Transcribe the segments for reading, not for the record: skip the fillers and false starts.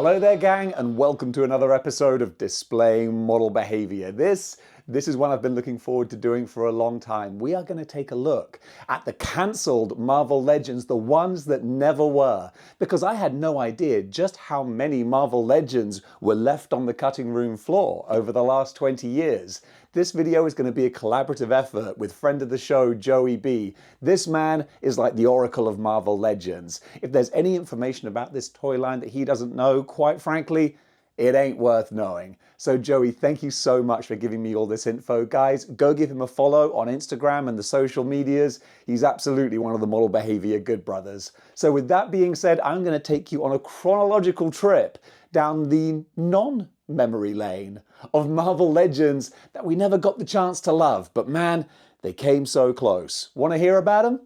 Hello there, gang, and welcome to another episode of Displaying Model Behavior. This is one I've been looking forward to doing for a long time. We are going to take a look at the cancelled Marvel Legends, the ones that never were, because I had no idea just how many Marvel Legends were left on the cutting room floor over the last 20 years. This video is going to be a collaborative effort with friend of the show, Joey B. This man is like the oracle of Marvel Legends. If there's any information about this toy line that he doesn't know, quite frankly, it ain't worth knowing. So Joey, thank you so much for giving me all this info. Guys, go give him a follow on Instagram and the social medias. He's absolutely one of the Model Behavior good brothers. So with that being said, I'm going to take you on a chronological trip down the non-memory lane of Marvel Legends that we never got the chance to love. But man, they came so close. Want to hear about them?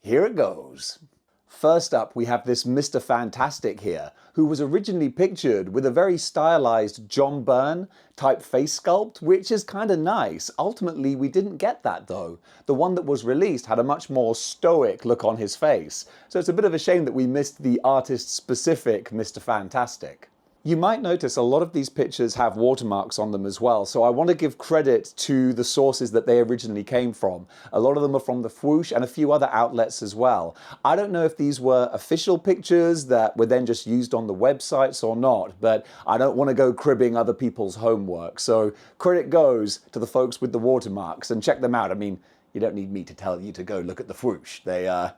Here it goes. First up, we have this Mr. Fantastic here, who was originally pictured with a very stylized John Byrne type face sculpt, which is kind of nice. Ultimately, we didn't get that though. The one that was released had a much more stoic look on his face. So it's a bit of a shame that we missed the artist-specific Mr. Fantastic. You might notice a lot of these pictures have watermarks on them as well, so I want to give credit to the sources that they originally came from. A lot of them are from the Whoosh and a few other outlets as well. I don't know if these were official pictures that were then just used on the websites or not, but I don't want to go cribbing other people's homework. So credit goes to the folks with the watermarks, and check them out. I mean, you don't need me to tell you to go look at the Whoosh. They're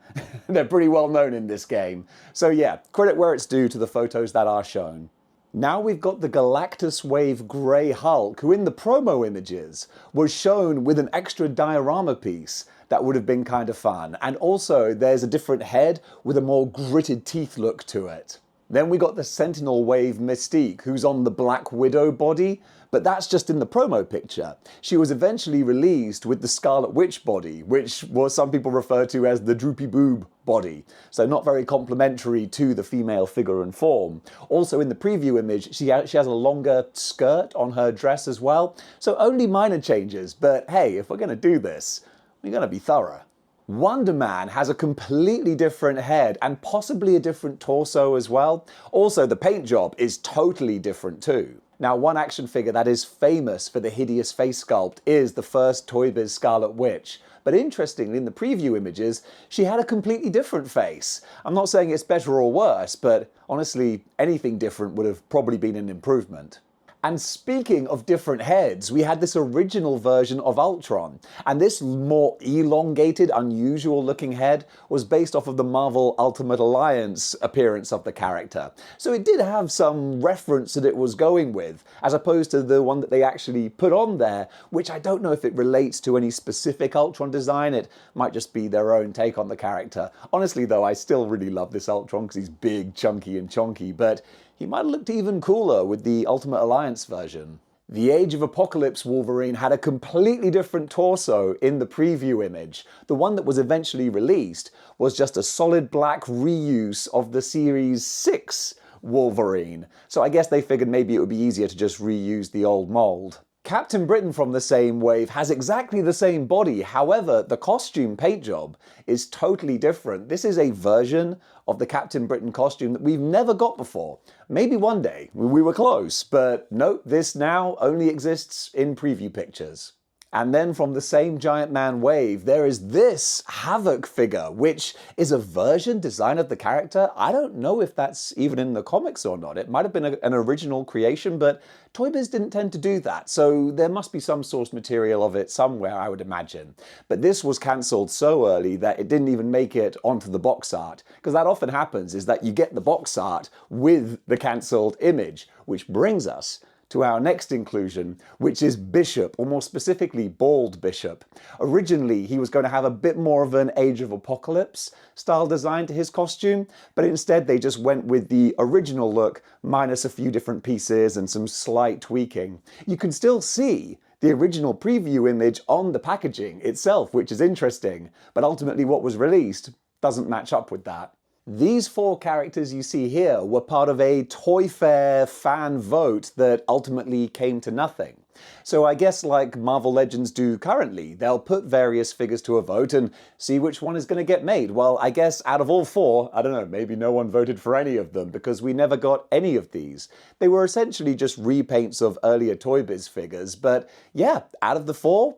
pretty well known in this game. So yeah, credit where it's due to the photos that are shown. Now we've got the Galactus Wave Grey Hulk, who in the promo images was shown with an extra diorama piece that would have been kind of fun. And also there's a different head with a more gritted teeth look to it. Then we got the Sentinel Wave Mystique, who's on the Black Widow body, but that's just in the promo picture. She was eventually released with the Scarlet Witch body, which was some people refer to as the droopy boob body, so not very complimentary to the female figure and form. Also in the preview image, she has a longer skirt on her dress as well, so only minor changes, but hey, if we're going to do this, we're going to be thorough. Wonder Man has a completely different head and possibly a different torso as well. Also, the paint job is totally different too. Now, one action figure that is famous for the hideous face sculpt is the first Toy Biz Scarlet Witch. But interestingly, in the preview images, she had a completely different face. I'm not saying it's better or worse, but honestly, anything different would have probably been an improvement. And speaking of different heads, we had this original version of Ultron, and this more elongated, unusual looking head was based off of the Marvel Ultimate Alliance appearance of the character. So it did have some reference that it was going with, as opposed to the one that they actually put on there, which I don't know if it relates to any specific Ultron design. It might just be their own take on the character. Honestly though, I still really love this Ultron because he's big, chunky and chonky, but he might have looked even cooler with the Ultimate Alliance version. The Age of Apocalypse Wolverine had a completely different torso in the preview image. The one that was eventually released was just a solid black reuse of the Series 6 Wolverine. So I guess they figured maybe it would be easier to just reuse the old mold. Captain Britain from the same wave has exactly the same body, however, the costume paint job is totally different. This is a version of the Captain Britain costume that we've never got before. Maybe one day, we were close, but nope, this now only exists in preview pictures. And then from the same Giant Man wave, there is this Havoc figure, which is a version design of the character. I don't know if that's even in the comics or not. It might have been an original creation, but Toy Biz didn't tend to do that, so there must be some source material of it somewhere, I would imagine. But this was cancelled so early that it didn't even make it onto the box art, because that often happens, is that you get the box art with the cancelled image, which brings us to our next inclusion, which is Bishop, or more specifically Bald Bishop. Originally, he was going to have a bit more of an Age of Apocalypse style design to his costume, but instead they just went with the original look, minus a few different pieces and some slight tweaking. You can still see the original preview image on the packaging itself, which is interesting, but ultimately what was released doesn't match up with that. These four characters you see here were part of a Toy Fair fan vote that ultimately came to nothing. So I guess like Marvel Legends do currently, they'll put various figures to a vote and see which one is going to get made. Well, I guess out of all four, I don't know, maybe no one voted for any of them because we never got any of these. They were essentially just repaints of earlier Toy Biz figures, but yeah, out of the four,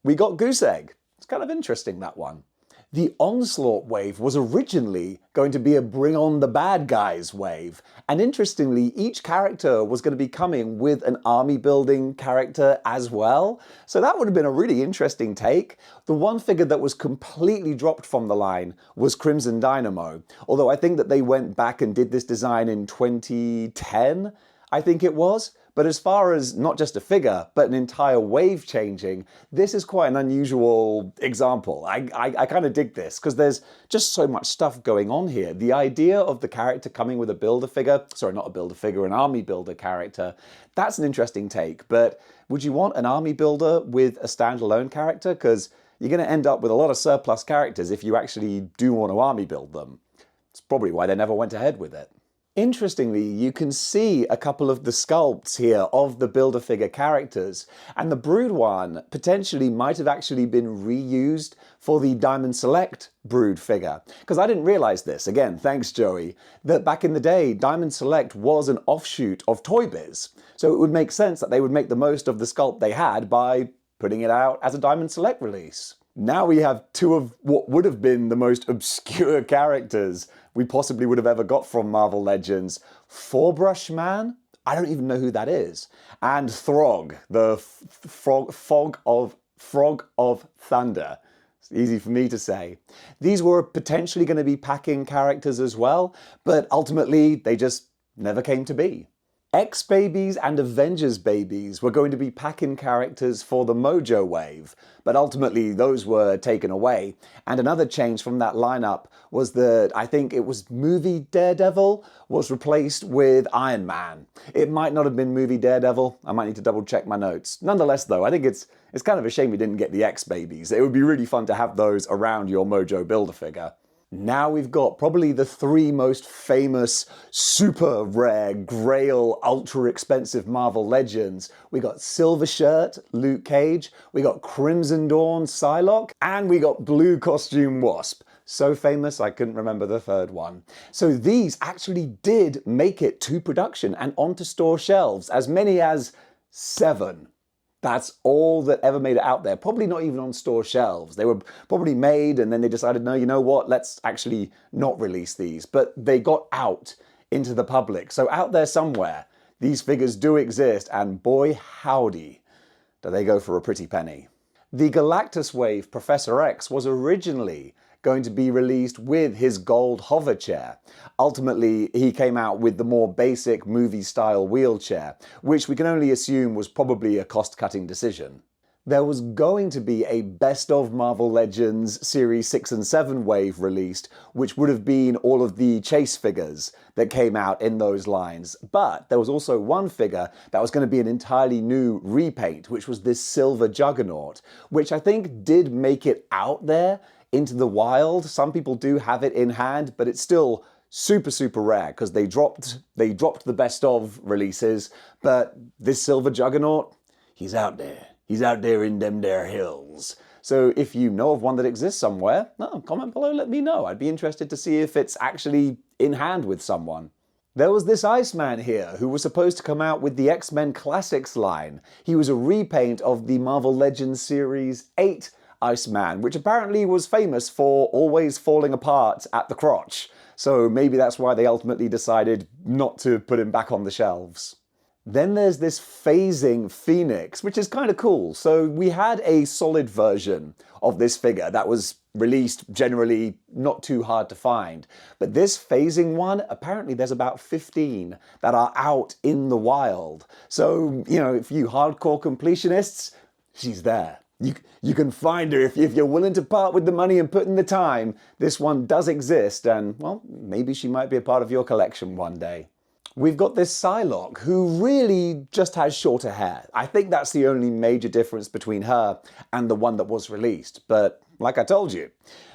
we got Goose Egg. It's kind of interesting, that one. The Onslaught wave was originally going to be a Bring on the Bad Guys wave, and interestingly, each character was going to be coming with an army building character as well, so that would have been a really interesting take. The one figure that was completely dropped from the line was Crimson Dynamo, although I think that they went back and did this design in 2010, I think it was. But as far as not just a figure, but an entire wave changing, this is quite an unusual example. I kind of dig this, because there's just so much stuff going on here. The idea of the character coming with a Build-A-Figure, sorry, not a Build-A-Figure, an army builder character, that's an interesting take. But would you want an army builder with a standalone character? Because you're going to end up with a lot of surplus characters if you actually do want to army build them. It's probably why they never went ahead with it. Interestingly, you can see a couple of the sculpts here of the Build-A-Figure characters, and the Brood one potentially might have actually been reused for the Diamond Select Brood figure. Because I didn't realize this, again, thanks Joey, that back in the day, Diamond Select was an offshoot of Toy Biz. So it would make sense that they would make the most of the sculpt they had by putting it out as a Diamond Select release. Now we have two of what would have been the most obscure characters we possibly would have ever got from Marvel Legends. Four-Brush Man? I don't even know who that is. And Throg, the Frog of Thunder. It's easy for me to say. These were potentially going to be packing characters as well, but ultimately they just never came to be. X-Babies and Avengers Babies were going to be pack-in characters for the Mojo wave, but ultimately those were taken away. And another change from that lineup was that I think it was Movie Daredevil was replaced with Iron Man. It might not have been Movie Daredevil, I might need to double check my notes. Nonetheless though, I think it's kind of a shame we didn't get the X-Babies. It would be really fun to have those around your Mojo Build-A-Figure. Now we've got probably the three most famous, super rare, Grail, ultra expensive Marvel Legends. We got Silver Shirt, Luke Cage, we got Crimson Dawn, Psylocke, and we got Blue Costume Wasp. So famous I couldn't remember the third one. So these actually did make it to production and onto store shelves, as many as 7. That's all that ever made it out there. Probably not even on store shelves. They were probably made and then they decided, no, you know what, let's actually not release these. But they got out into the public. So out there somewhere, these figures do exist, and boy howdy, do they go for a pretty penny. The Galactus Wave Professor X was originally going to be released with his gold hover chair. Ultimately, he came out with the more basic movie-style wheelchair, which we can only assume was probably a cost-cutting decision. There was going to be a Best of Marvel Legends Series 6 and 7 wave released, which would have been all of the chase figures that came out in those lines. But there was also one figure that was going to be an entirely new repaint, which was this Silver Juggernaut, which I think did make it out there into the wild. Some people do have it in hand, but it's still super, super rare because they dropped the best of releases. But this Silver Juggernaut, he's out there. He's out there in them there hills. So if you know of one that exists somewhere, comment below, let me know. I'd be interested to see if it's actually in hand with someone. There was this Iceman here who was supposed to come out with the X-Men Classics line. He was a repaint of the Marvel Legends Series 8 Iceman, which apparently was famous for always falling apart at the crotch. So maybe that's why they ultimately decided not to put him back on the shelves. Then there's this phasing Phoenix, which is kind of cool. So we had a solid version of this figure that was released, generally not too hard to find. But this phasing one, apparently there's about 15 that are out in the wild. So, you know, if you hardcore completionists, she's there. You can find her if you're willing to part with the money and put in the time. This one does exist, and, well, maybe she might be a part of your collection one day. We've got this Psylocke, who really just has shorter hair. I think that's the only major difference between her and the one that was released. But, like I told you,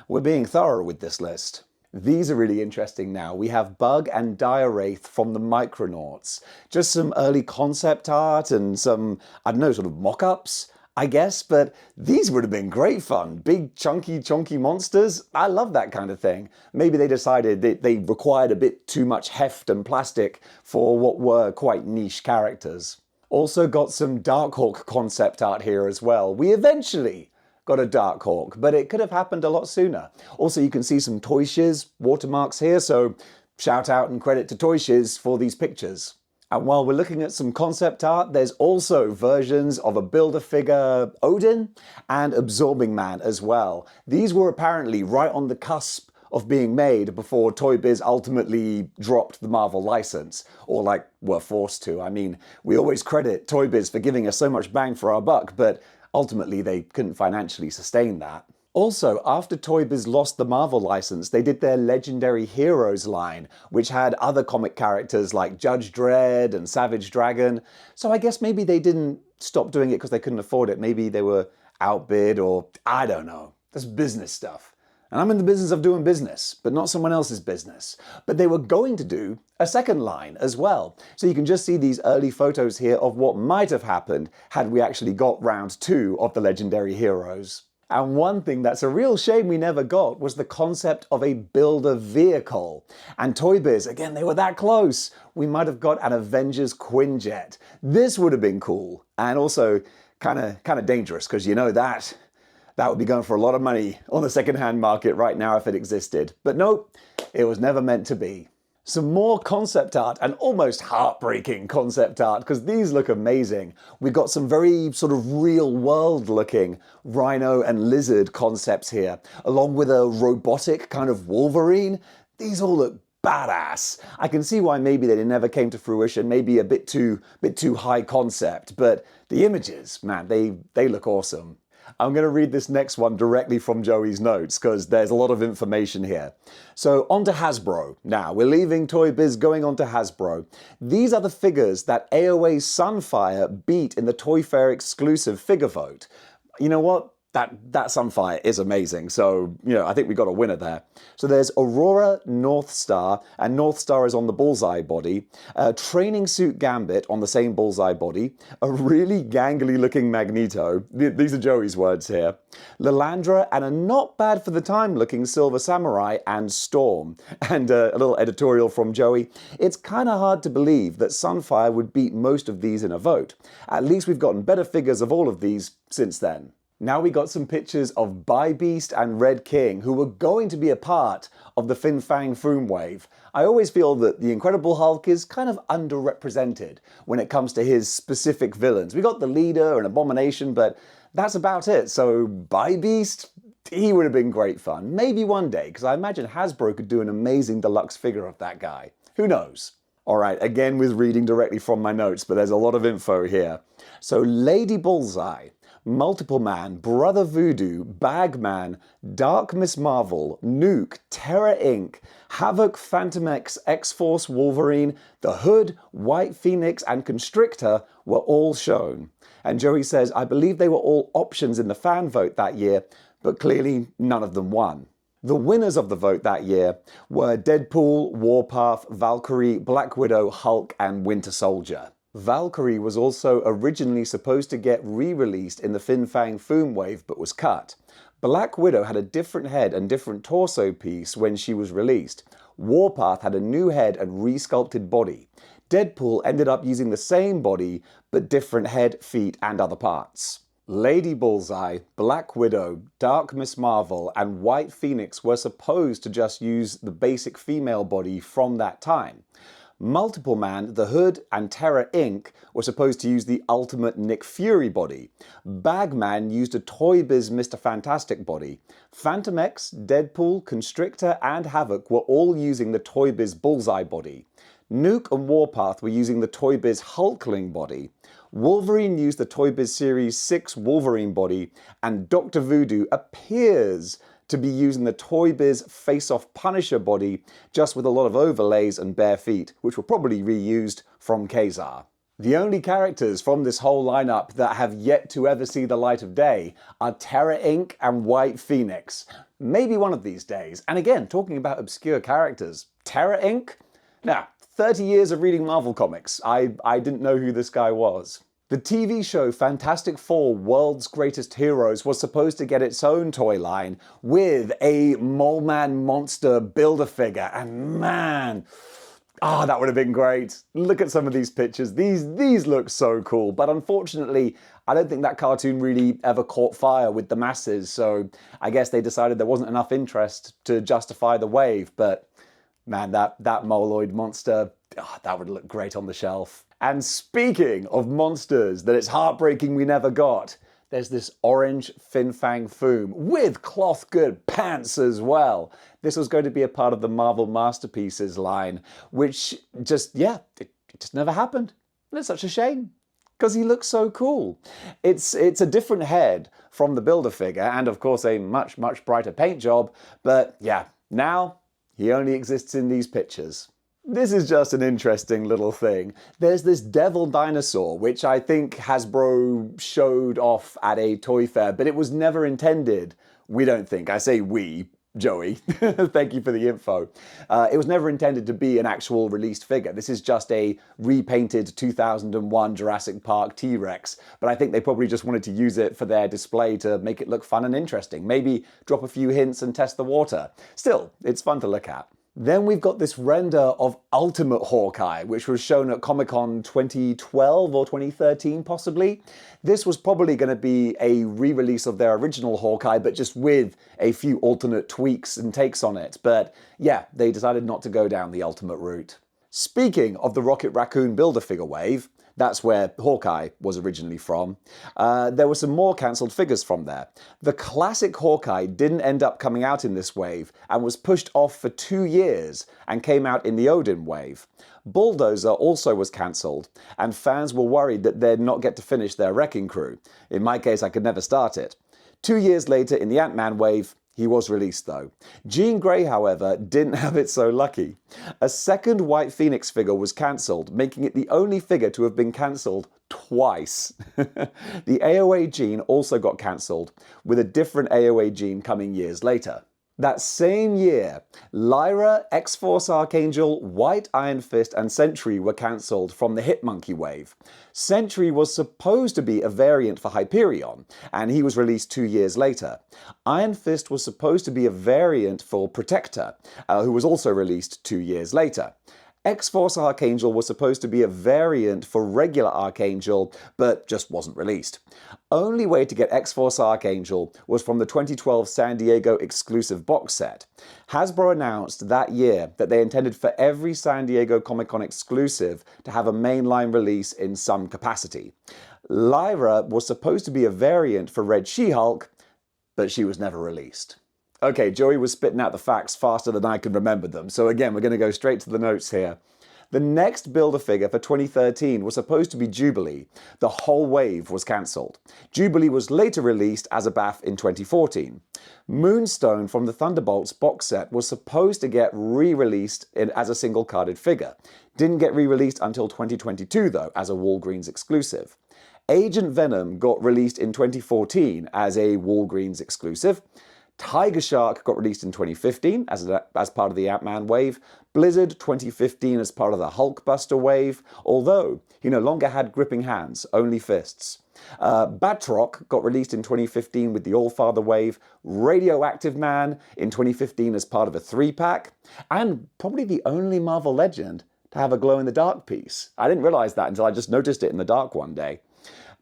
we're being thorough with this list. These are really interesting now. We have Bug and Diawraith from the Micronauts. Just some early concept art and some, I don't know, sort of mock-ups, I guess, but these would have been great fun. Big, chunky monsters. I love that kind of thing. Maybe they decided that they required a bit too much heft and plastic for what were quite niche characters. Also got some Darkhawk concept art here as well. We eventually got a Darkhawk, but it could have happened a lot sooner. Also, you can see some Toy Shiz watermarks here, so shout out and credit to Toy Shiz for these pictures. And while we're looking at some concept art, there's also versions of a Build-A-Figure Odin and Absorbing Man as well. These were apparently right on the cusp of being made before Toy Biz ultimately dropped the Marvel license, or like were forced to. I mean, we always credit Toy Biz for giving us so much bang for our buck, but ultimately they couldn't financially sustain that. Also, after Toy Biz lost the Marvel license, they did their Legendary Heroes line, which had other comic characters like Judge Dredd and Savage Dragon. So I guess maybe they didn't stop doing it because they couldn't afford it. Maybe they were outbid, or I don't know. That's business stuff. And I'm in the business of doing business, but not someone else's business. But they were going to do a second line as well. So you can just see these early photos here of what might have happened had we actually got round 2 of the Legendary Heroes. And one thing that's a real shame we never got was the concept of a Build-A-Vehicle. And Toy Biz, again, they were that close. We might have got an Avengers Quinjet. This would have been cool. And also kind of dangerous, because you know that would be going for a lot of money on the second-hand market right now if it existed. But nope, it was never meant to be. Some more concept art, and almost heartbreaking concept art, because these look amazing. We've got some very sort of real-world looking rhino and lizard concepts here, along with a robotic kind of Wolverine. These all look badass. I can see why maybe they never came to fruition, maybe a bit too high concept, but the images, man, they look awesome. I'm going to read this next one directly from Joey's notes because there's a lot of information here. So on to Hasbro. Now, we're leaving Toy Biz, going on to Hasbro. These are the figures that AOA's Sunfire beat in the Toy Fair exclusive figure vote. You know what? That Sunfire is amazing, so, you know, I think we got a winner there. So there's Aurora Northstar, and Northstar is on the Bullseye body, a Training Suit Gambit on the same Bullseye body, a really gangly looking Magneto, these are Joey's words here, Lilandra, and a not bad for the time looking Silver Samurai, and Storm. And a little editorial from Joey, it's kind of hard to believe that Sunfire would beat most of these in a vote. At least we've gotten better figures of all of these since then. Now we got some pictures of Bi-Beast and Red King, who were going to be a part of the Fin Fang Foom wave. I always feel that the Incredible Hulk is kind of underrepresented when it comes to his specific villains. We got the Leader and Abomination, but that's about it. So Bi-Beast, he would have been great fun. Maybe one day, because I imagine Hasbro could do an amazing deluxe figure of that guy. Who knows? Alright, again with reading directly from my notes, but there's a lot of info here. So Lady Bullseye, Multiple Man, Brother Voodoo, Bagman, Dark Miss Marvel, Nuke, Terra Inc., Havoc, Phantom X, X-Force, Wolverine, The Hood, White Phoenix, and Constrictor were all shown. And Joey says, I believe they were all options in the fan vote that year, but clearly none of them won. The winners of the vote that year were Deadpool, Warpath, Valkyrie, Black Widow, Hulk, and Winter Soldier. Valkyrie was also originally supposed to get re-released in the Fin Fang Foom wave, but was cut. Black Widow had a different head and different torso piece when she was released. Warpath had a new head and re-sculpted body. Deadpool ended up using the same body, but different head, feet, and other parts. Lady Bullseye, Black Widow, Dark Miss Marvel, and White Phoenix were supposed to just use the basic female body from that time. Multiple Man, The Hood, and Terra Inc. were supposed to use the ultimate Nick Fury body. Bagman used a Toy Biz Mr. Fantastic body. Phantom X, Deadpool, Constrictor, and Havoc were all using the Toy Biz Bullseye body. Nuke and Warpath were using the Toy Biz Hulkling body. Wolverine used the Toy Biz Series 6 Wolverine body, and Dr. Voodoo appears to be using the Toy Biz Face-Off Punisher body, just with a lot of overlays and bare feet, which were probably reused from Kazar. The only characters from this whole lineup that have yet to ever see the light of day are Terra Inc. and White Phoenix. Maybe one of these days. And again, talking about obscure characters, Terra Inc.? Now, 30 years of reading Marvel comics. I didn't know who this guy was. The TV show Fantastic Four: World's Greatest Heroes was supposed to get its own toy line with a Mole Man monster Build-A-Figure, and man, that would have been great. Look at some of these pictures. These look so cool, but unfortunately, I don't think that cartoon really ever caught fire with the masses, so I guess they decided there wasn't enough interest to justify the wave, but man, that Moloid monster, that would look great on the shelf. And speaking of monsters that it's heartbreaking we never got, there's this orange Fin Fang Foom with cloth good pants as well. This was going to be a part of the Marvel Masterpieces line, which it just never happened. And it's such a shame, because he looks so cool. It's a different head from the Build-A-Figure, and of course a much, much brighter paint job, but yeah, now he only exists in these pictures. This is just an interesting little thing. There's this devil dinosaur, which I think Hasbro showed off at a toy fair, but it was never intended, we don't think, I say we, Joey, thank you for the info. It was never intended to be an actual released figure. This is just a repainted 2001 Jurassic Park T-Rex, but I think they probably just wanted to use it for their display to make it look fun and interesting. Maybe drop a few hints and test the water. Still, it's fun to look at. Then we've got this render of Ultimate Hawkeye, which was shown at Comic-Con 2012 or 2013 possibly. This was probably going to be a re-release of their original Hawkeye, but just with a few alternate tweaks and takes on it. But yeah, they decided not to go down the Ultimate route. Speaking of the Rocket Raccoon Build-A-Figure wave, that's where Hawkeye was originally from. There were some more cancelled figures from there. The classic Hawkeye didn't end up coming out in this wave and was pushed off for 2 years and came out in the Odin wave. Bulldozer also was cancelled, and fans were worried that they'd not get to finish their Wrecking Crew. In my case, I could never start it. 2 years later, in the Ant-Man wave, he was released though. Jean Grey, however, didn't have it so lucky. A second White Phoenix figure was cancelled, making it the only figure to have been cancelled twice. The AOA Jean also got cancelled, with a different AOA Jean coming years later. That same year, Lyra, X-Force Archangel, White Iron Fist, and Sentry were cancelled from the Hitmonkey wave. Sentry was supposed to be a variant for Hyperion, and he was released 2 years later. Iron Fist was supposed to be a variant for Protector, who was also released 2 years later. X-Force Archangel was supposed to be a variant for regular Archangel, but just wasn't released. Only way to get X-Force Archangel was from the 2012 San Diego exclusive box set. Hasbro announced that year that they intended for every San Diego Comic-Con exclusive to have a mainline release in some capacity. Lyra was supposed to be a variant for Red She-Hulk, but she was never released. Okay, Joey was spitting out the facts faster than I could remember them, so again, we're going to go straight to the notes here. The next Build-A-Figure for 2013 was supposed to be Jubilee. The whole wave was cancelled. Jubilee was later released as a BAF in 2014. Moonstone from the Thunderbolts box set was supposed to get re-released as a single-carded figure. Didn't get re-released until 2022 though, as a Walgreens exclusive. Agent Venom got released in 2014 as a Walgreens exclusive. Tiger Shark got released in 2015 as part of the Ant-Man wave. Blizzard 2015 as part of the Hulkbuster wave, although he no longer had gripping hands, only fists. Batroc got released in 2015 with the Allfather wave. Radioactive Man in 2015 as part of a 3-pack. And probably the only Marvel Legend to have a glow-in-the-dark piece. I didn't realize that until I just noticed it in the dark one day.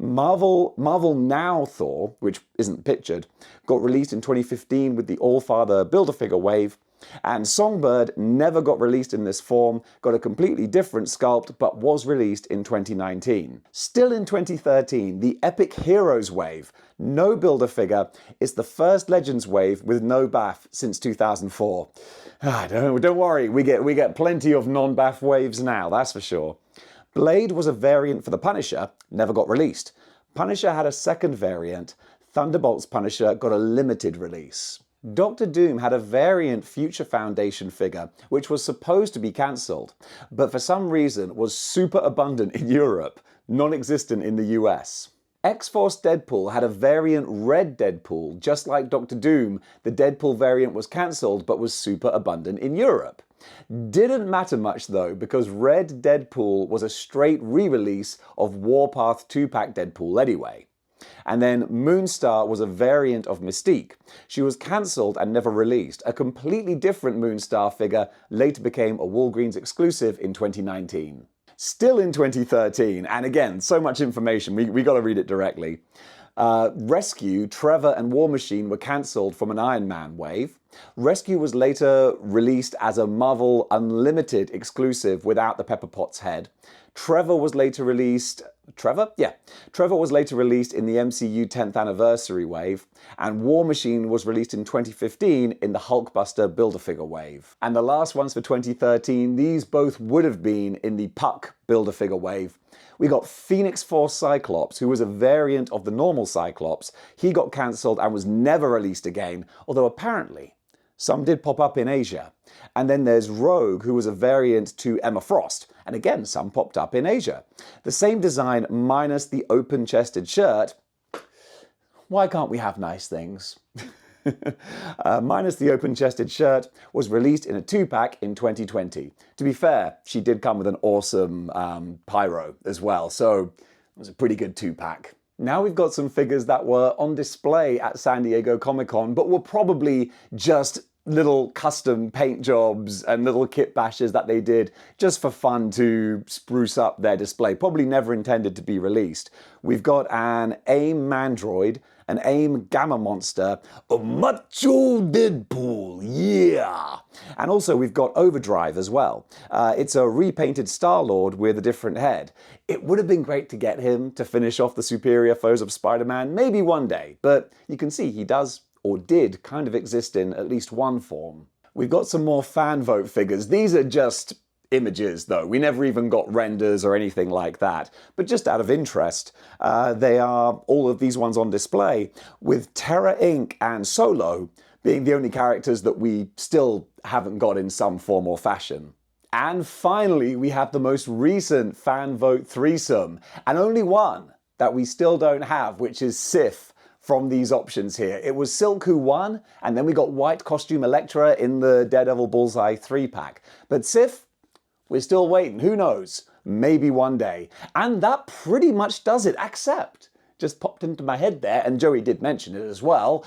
Marvel Now Thor, which isn't pictured, got released in 2015 with the Allfather Build-A-Figure wave, and Songbird never got released in this form, got a completely different sculpt, but was released in 2019. Still in 2013, the Epic Heroes wave, no Build-A-Figure, is the first Legends wave with no BAF since 2004. Don't worry, we get plenty of non-BAF waves now, that's for sure. Blade was a variant for the Punisher, never got released. Punisher had a second variant. Thunderbolt's Punisher got a limited release. Doctor Doom had a variant Future Foundation figure, which was supposed to be cancelled, but for some reason was super abundant in Europe, non-existent in the US. X-Force Deadpool had a variant Red Deadpool. Just like Doctor Doom, the Deadpool variant was cancelled but was super abundant in Europe. Didn't matter much though, because Red Deadpool was a straight re-release of Warpath 2-pack Deadpool anyway. And then Moonstar was a variant of Mystique. She was cancelled and never released. A completely different Moonstar figure later became a Walgreens exclusive in 2019. Still in 2013, and again, so much information, we got to read it directly. Rescue, Trevor, and War Machine were cancelled from an Iron Man wave. Rescue was later released as a Marvel Unlimited exclusive without the Pepper Potts head. Trevor was later released... Trevor? Yeah. Trevor was later released in the MCU 10th Anniversary wave, and War Machine was released in 2015 in the Hulkbuster Build-A-Figure wave. And the last ones for 2013, these both would have been in the Puck Build-A-Figure wave. We got Phoenix Force Cyclops, who was a variant of the normal Cyclops. He got cancelled and was never released again, although apparently some did pop up in Asia. And then there's Rogue, who was a variant to Emma Frost, and again, some popped up in Asia. The same design minus the open-chested shirt. Why can't we have nice things? Minus the open-chested shirt, was released in a 2-pack in 2020. To be fair, she did come with an awesome pyro as well, so it was a pretty good 2-pack. Now we've got some figures that were on display at San Diego Comic-Con, but were probably just little custom paint jobs and little kit bashes that they did just for fun to spruce up their display, probably never intended to be released. We've got an AIM Mandroid, an AIM Gamma Monster, a Macho Deadpool, yeah! And also we've got Overdrive as well. It's a repainted Star-Lord with a different head. It would have been great to get him to finish off the superior foes of Spider-Man, maybe one day, but you can see he does, or did, kind of exist in at least one form. We've got some more fan vote figures. These are just images though. We never even got renders or anything like that. But just out of interest, they are all of these ones on display, with Terra Inc. and Solo being the only characters that we still haven't got in some form or fashion. And finally, we have the most recent fan vote threesome, and only one that we still don't have, which is Sif from these options here. It was Silk who won, and then we got White Costume Elektra in the Daredevil Bullseye 3-pack. But Sif, we're still waiting. Who knows? Maybe one day. And that pretty much does it, except, just popped into my head there, and Joey did mention it as well,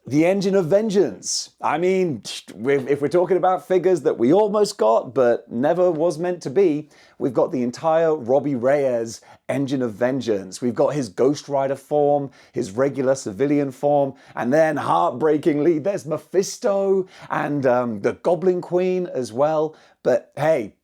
the Engine of Vengeance. I mean, if we're talking about figures that we almost got, but never was meant to be, we've got the entire Robbie Reyes Engine of Vengeance. We've got his Ghost Rider form, his regular civilian form, and then heartbreakingly, there's Mephisto and the Goblin Queen as well. But hey,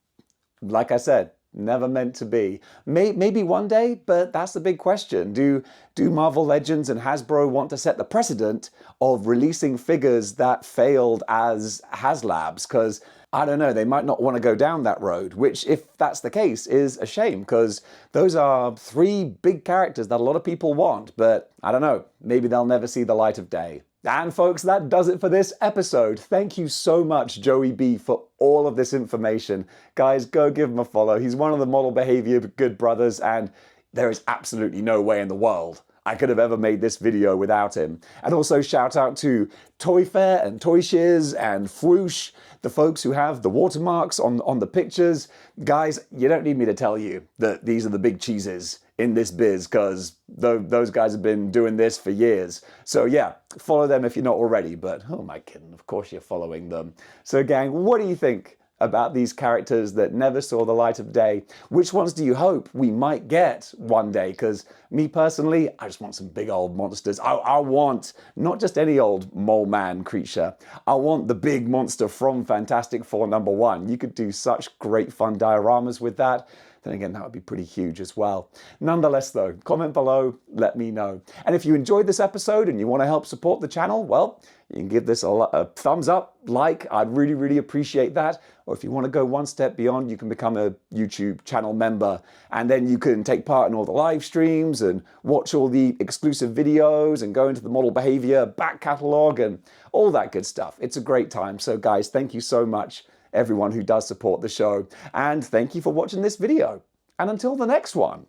like I said, never meant to be. Maybe one day, but that's the big question. Do Marvel Legends and Hasbro want to set the precedent of releasing figures that failed as Haslabs? Because, I don't know, they might not want to go down that road, which, if that's the case, is a shame, because those are 3 big characters that a lot of people want, but I don't know, maybe they'll never see the light of day. And folks, that does it for this episode. Thank you so much, Joey B, for all of this information. Guys, go give him a follow. He's one of the Model Behavior good brothers, and there is absolutely no way in the world I could have ever made this video without him. And also shout out to Toy Fair and Toy Shiz and Fwoosh, the folks who have the watermarks on the pictures. Guys, you don't need me to tell you that these are the big cheeses in this biz, because those guys have been doing this for years. So yeah, follow them if you're not already, but who am I kidding? Of course you're following them. So gang, what do you think about these characters that never saw the light of day? Which ones do you hope we might get one day? Because me personally, I just want some big old monsters. I want not just any old mole man creature. I want the big monster from Fantastic Four #1. You could do such great fun dioramas with that. Then again, that would be pretty huge as well. Nonetheless though, comment below, let me know. And if you enjoyed this episode and you want to help support the channel, well, you can give this a thumbs up, like, I'd really, really appreciate that. Or if you want to go one step beyond, you can become a YouTube channel member, and then you can take part in all the live streams and watch all the exclusive videos and go into the Model Behavior back catalog and all that good stuff. It's a great time. So guys, thank you so much, everyone who does support the show, and thank you for watching this video. And until the next one,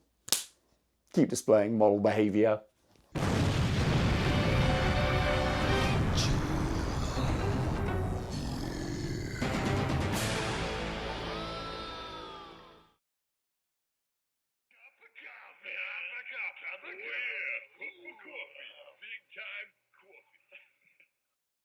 keep displaying model behavior.